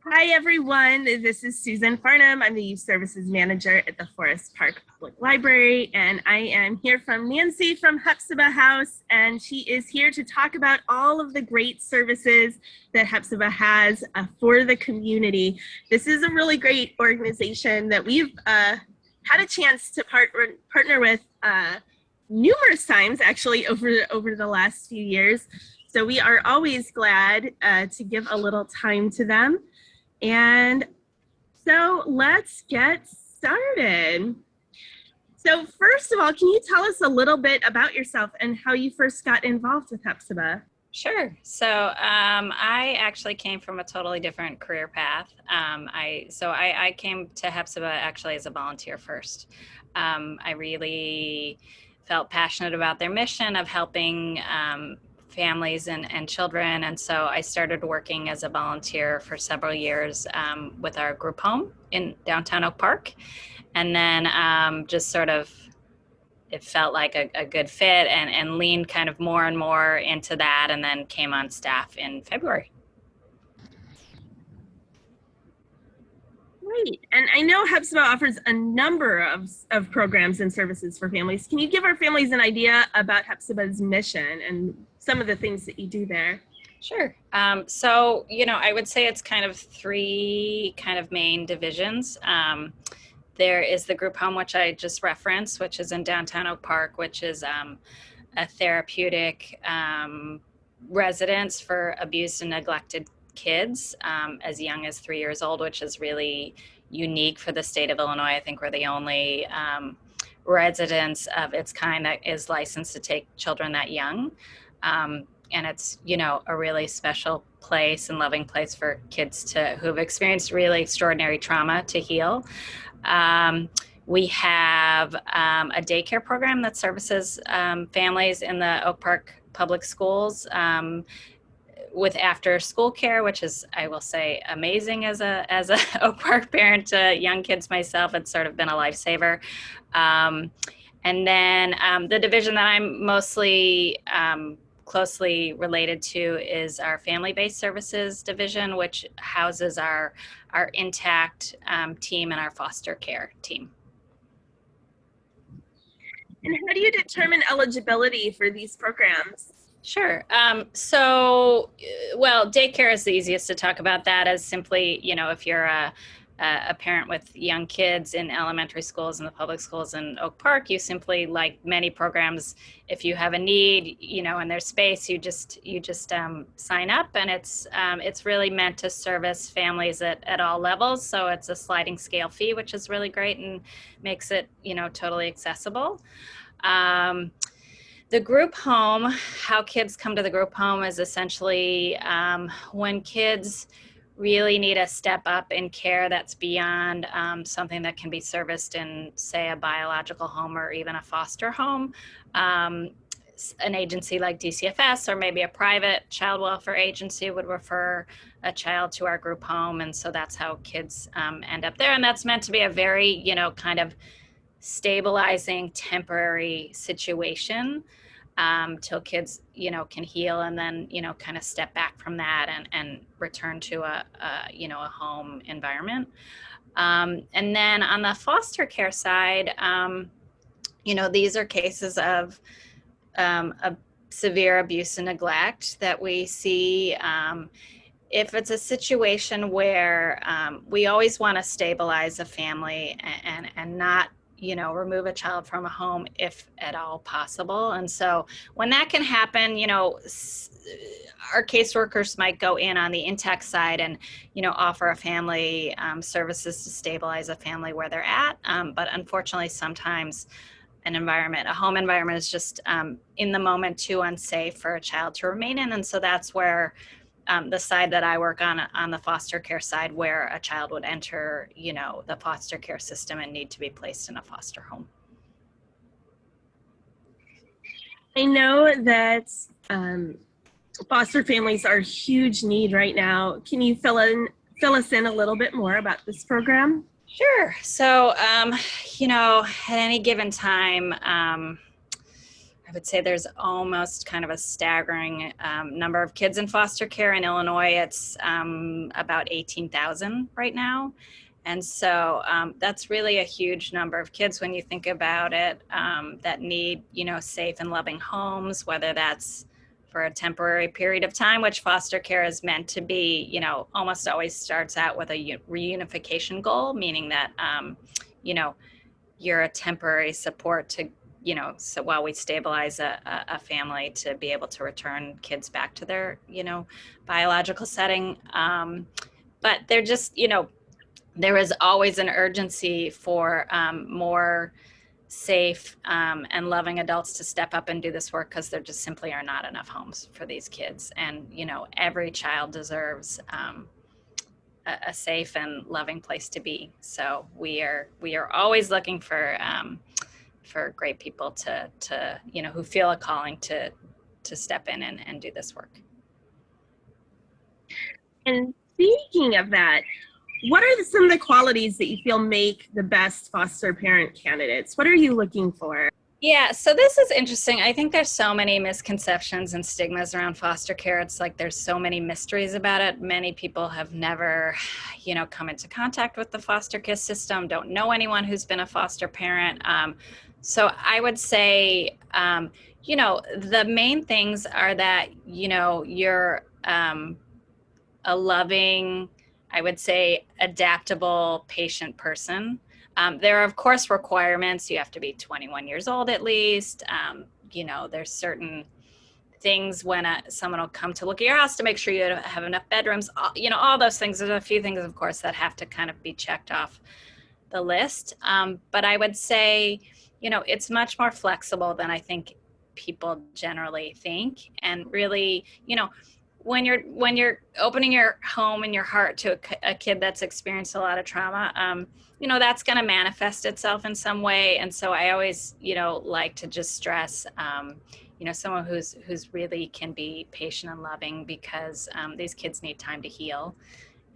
Hi, everyone. This is Susan Farnham. I'm the Youth Services Manager at the Forest Park Public Library, and I am here from Nancy from Hephzibah House, and she is here to talk about all of the great services that Hephzibah has for the community. This is a really great organization that we've had a chance to partner with numerous times, actually, over the last few years. So we are always glad to give a little time to them. And so let's get started. So first of all, can you tell us a little bit about yourself and how you first got involved with Hephzibah? Sure. So I actually came from a totally different career path. I came to Hephzibah actually as a volunteer first. I really felt passionate about their mission of helping families and children. And so I started working as a volunteer for several years with our group home in downtown Oak Park. And then just sort of it felt like a good fit and leaned kind of more and more into that, and then came on staff in February. Great. And I know Hephzibah offers a number of programs and services for families. Can you give our families an idea about Hephzibah's mission and some of the things that you do there? Sure. I would say it's kind of three kind of main divisions. There is the group home, which I just referenced, which is in downtown Oak Park, which is a therapeutic residence for abused and neglected kids as young as 3 years old, which is really unique for the state of Illinois. I think we're the only residence of its kind that is licensed to take children that young. And it's, a really special place and loving place for kids who have experienced really extraordinary trauma to heal. We have a daycare program that services families in the Oak Park Public Schools with after school care, which is, I will say, amazing as a Oak Park parent to young kids myself. It's sort of been a lifesaver. And then the division that I'm mostly closely related to is our family-based services division, which houses our intact team and our foster care team. And how do you determine eligibility for these programs? Sure. Daycare is the easiest to talk about. That as simply, if you're a parent with young kids in elementary schools and the public schools in Oak Park, you simply, like many programs, if you have a need, and there's space, you just sign up, and it's really meant to service families at all levels. So it's a sliding scale fee, which is really great and makes it, totally accessible. The group home, how kids come to the group home is essentially when kids really need a step up in care that's beyond something that can be serviced in, say, a biological home or even a foster home. An agency like DCFS or maybe a private child welfare agency would refer a child to our group home. And so that's how kids end up there. And that's meant to be a very, kind of stabilizing temporary situation till kids, can heal and then, kind of step back from that and return to a home environment. And then on the foster care side, these are cases of severe abuse and neglect that we see. If it's a situation where we always want to stabilize a family and not remove a child from a home if at all possible. And so when that can happen, our caseworkers might go in on the intact side and, offer a family services to stabilize a family where they're at. But unfortunately, sometimes a home environment is just in the moment too unsafe for a child to remain in. And so that's where the side that I work on the foster care side, where a child would enter, the foster care system and need to be placed in a foster home. I know that foster families are a huge need right now. Can you fill us in a little bit more about this program? Sure. So, at any given time, would say there's almost kind of a staggering number of kids in foster care in Illinois. It's about 18,000 right now. And so that's really a huge number of kids when you think about it, that need, safe and loving homes, whether that's for a temporary period of time, which foster care is meant to be, almost always starts out with a reunification goal, meaning that, you're a temporary support to, so while we stabilize a family to be able to return kids back to their, biological setting. But they're just, there is always an urgency for more safe and loving adults to step up and do this work, because there just simply are not enough homes for these kids. And, every child deserves a safe and loving place to be. So we are always looking for great people to who feel a calling to step in and do this work. And speaking of that, what are some of the qualities that you feel make the best foster parent candidates? What are you looking for? Yeah, so this is interesting. I think there's so many misconceptions and stigmas around foster care. It's like there's so many mysteries about it. Many people have never, come into contact with the foster care system, don't know anyone who's been a foster parent. So I would say, the main things are that, you're a loving, I would say, adaptable, patient person. There are, of course, requirements. You have to be 21 years old at least. There's certain things when someone will come to look at your house to make sure you have enough bedrooms. All those things. There's a few things, of course, that have to kind of be checked off the list. But I would say, it's much more flexible than I think people generally think. And really, when you're opening your home and your heart to a kid that's experienced a lot of trauma, that's going to manifest itself in some way. And so I always, like to just stress, someone who's really can be patient and loving, because these kids need time to heal.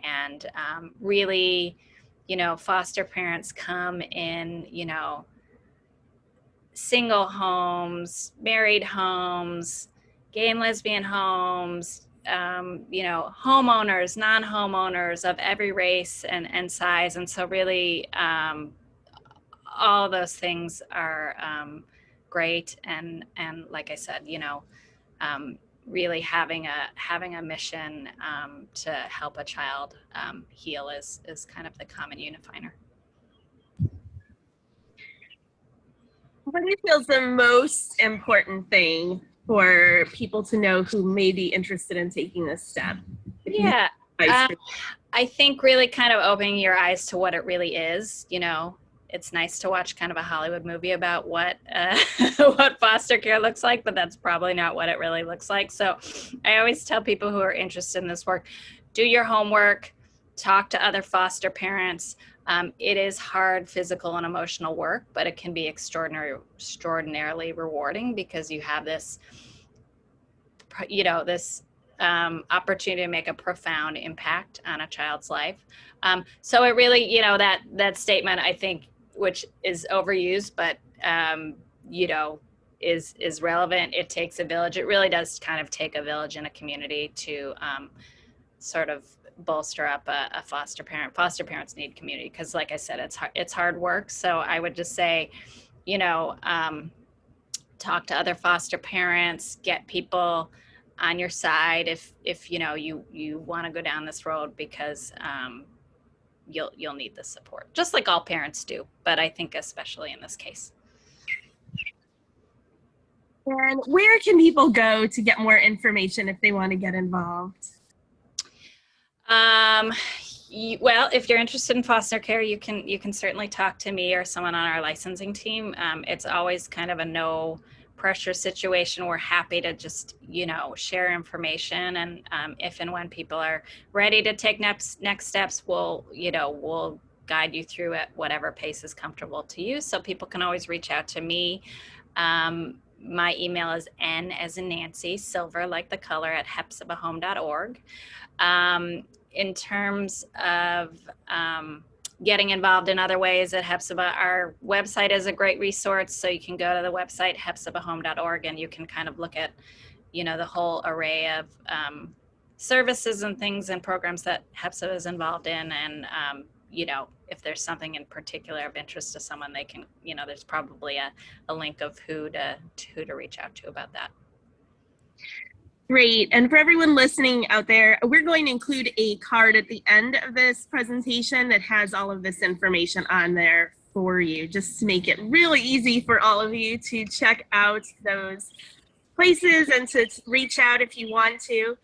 And really, foster parents come in, single homes, married homes, gay and lesbian homes, homeowners, non-homeowners of every race and size. And so really, all those things are great. And like I said, really having a mission to help a child heal is kind of the common unifier. What do you feel is the most important thing for people to know who may be interested in taking this step? Yeah, I think really kind of opening your eyes to what it really is. It's nice to watch kind of a Hollywood movie about what what foster care looks like, but that's probably not what it really looks like. So I always tell people who are interested in this work, do your homework, talk to other foster parents. It is hard physical and emotional work, but it can be extraordinarily rewarding, because you have this, this opportunity to make a profound impact on a child's life. So it really, that statement, I think, which is overused, but, is relevant. It takes a village. It really does kind of take a village in a community to sort of bolster up a foster parent. Foster parents need community, because like I said, it's hard work. So I would just say, talk to other foster parents, get people on your side if you want to go down this road, because you'll need the support, just like all parents do, but I think especially in this case. And where can people go to get more information if they want to get involved? Well, if you're interested in foster care, you can certainly talk to me or someone on our licensing team. It's always kind of a no pressure situation. We're happy to just, share information. And if and when people are ready to take next steps, we'll guide you through at whatever pace is comfortable to you. So people can always reach out to me. My email is N as in Nancy, silver like the color, at hephzibahhome.org. In terms of getting involved in other ways at Hephzibah, our website is a great resource. So you can go to the website, hephzibahhome.org, and you can kind of look at, the whole array of services and things and programs that Hephzibah is involved in. And, if there's something in particular of interest to someone, they can, there's probably a link of who to reach out to about that. Great. And for everyone listening out there, we're going to include a card at the end of this presentation that has all of this information on there for you, just to make it really easy for all of you to check out those places and to reach out if you want to.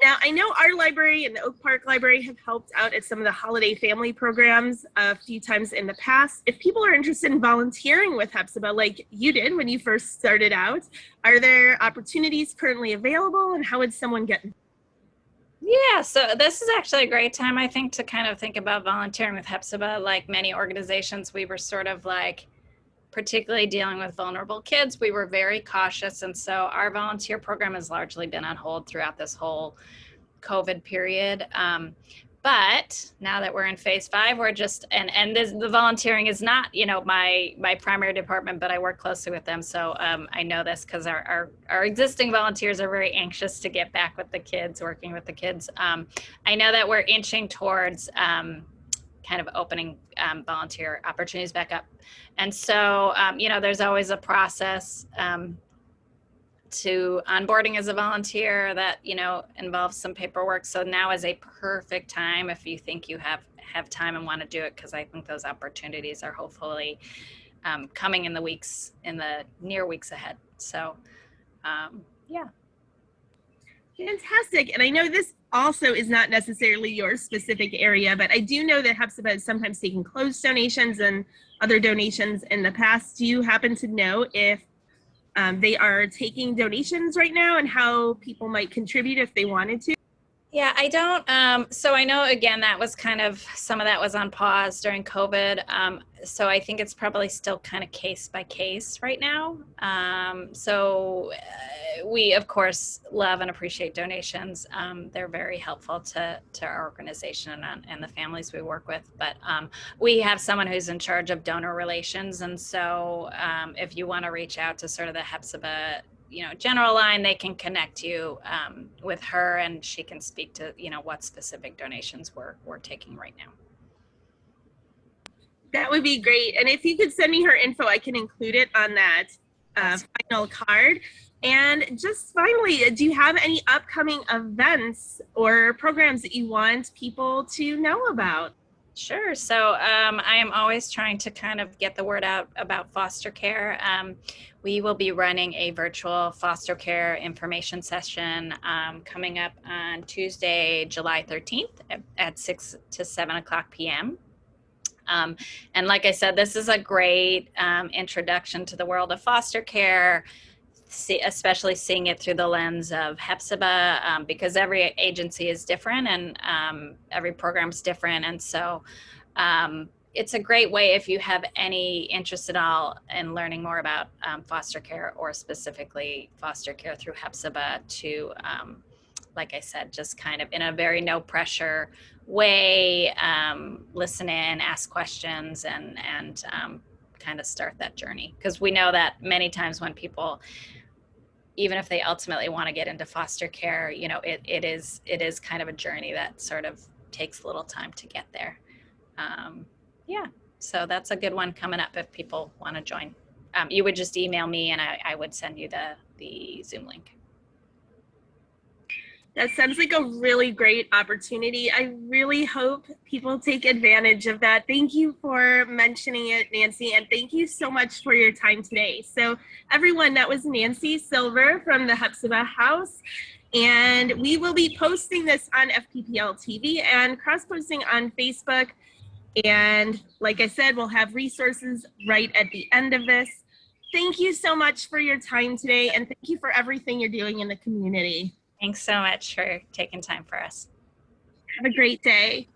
Now, I know our library and the Oak Park Library have helped out at some of the holiday family programs a few times in the past. If people are interested in volunteering with Hephzibah like you did when you first started out, are there opportunities currently available, and how would someone get involved? Yeah, so this is actually a great time, I think, to kind of think about volunteering with Hephzibah. Like many organizations, we were sort of like, particularly dealing with vulnerable kids, we were very cautious. And so our volunteer program has largely been on hold throughout this whole COVID period. But now that we're in phase 5, we're just, and the volunteering is not, my primary department, but I work closely with them. So I know this because our existing volunteers are very anxious to get back with the kids, working with the kids. I know that we're inching towards kind of opening volunteer opportunities back up. And so, there's always a process to onboarding as a volunteer that, involves some paperwork. So now is a perfect time if you think you have time and want to do it, because I think those opportunities are hopefully coming in the near weeks ahead. So, yeah. Fantastic. And I know this also is not necessarily your specific area, but I do know that Hephzibah has sometimes taken clothes donations and other donations in the past. Do you happen to know if they are taking donations right now and how people might contribute if they wanted to? Yeah, I don't. So I know, again, that was kind of, some of that was on pause during COVID. So I think it's probably still kind of case by case right now. So we, of course, love and appreciate donations. They're very helpful to our organization and the families we work with. But we have someone who's in charge of donor relations. And so if you want to reach out to sort of the Hephzibah general line, they can connect you with her, and she can speak to, what specific donations we're taking right now. That would be great. And if you could send me her info, I can include it on that final card. And just finally, do you have any upcoming events or programs that you want people to know about? Sure. So I am always trying to kind of get the word out about foster care. We will be running a virtual foster care information session coming up on Tuesday, July 13th at 6 to 7 o'clock p.m. And like I said, this is a great introduction to the world of foster care, especially seeing it through the lens of Hephzibah, because every agency is different and every program's different. And so it's a great way, if you have any interest at all in learning more about foster care, or specifically foster care through Hephzibah, to, like I said, just kind of in a very no pressure way, listen in, ask questions, and kind of start that journey. Because we know that many times when people, even if they ultimately want to get into foster care, it is kind of a journey that sort of takes a little time to get there. Yeah, so that's a good one coming up if people want to join. You would just email me and I would send you the Zoom link. That sounds like a really great opportunity. I really hope people take advantage of that. Thank you for mentioning it, Nancy, and thank you so much for your time today. So everyone, that was Nancy Silver from the Hephzibah House, and we will be posting this on FPPL TV and cross-posting on Facebook. And like I said, we'll have resources right at the end of this. Thank you so much for your time today, and thank you for everything you're doing in the community. Thanks so much for taking time for us. Have a great day.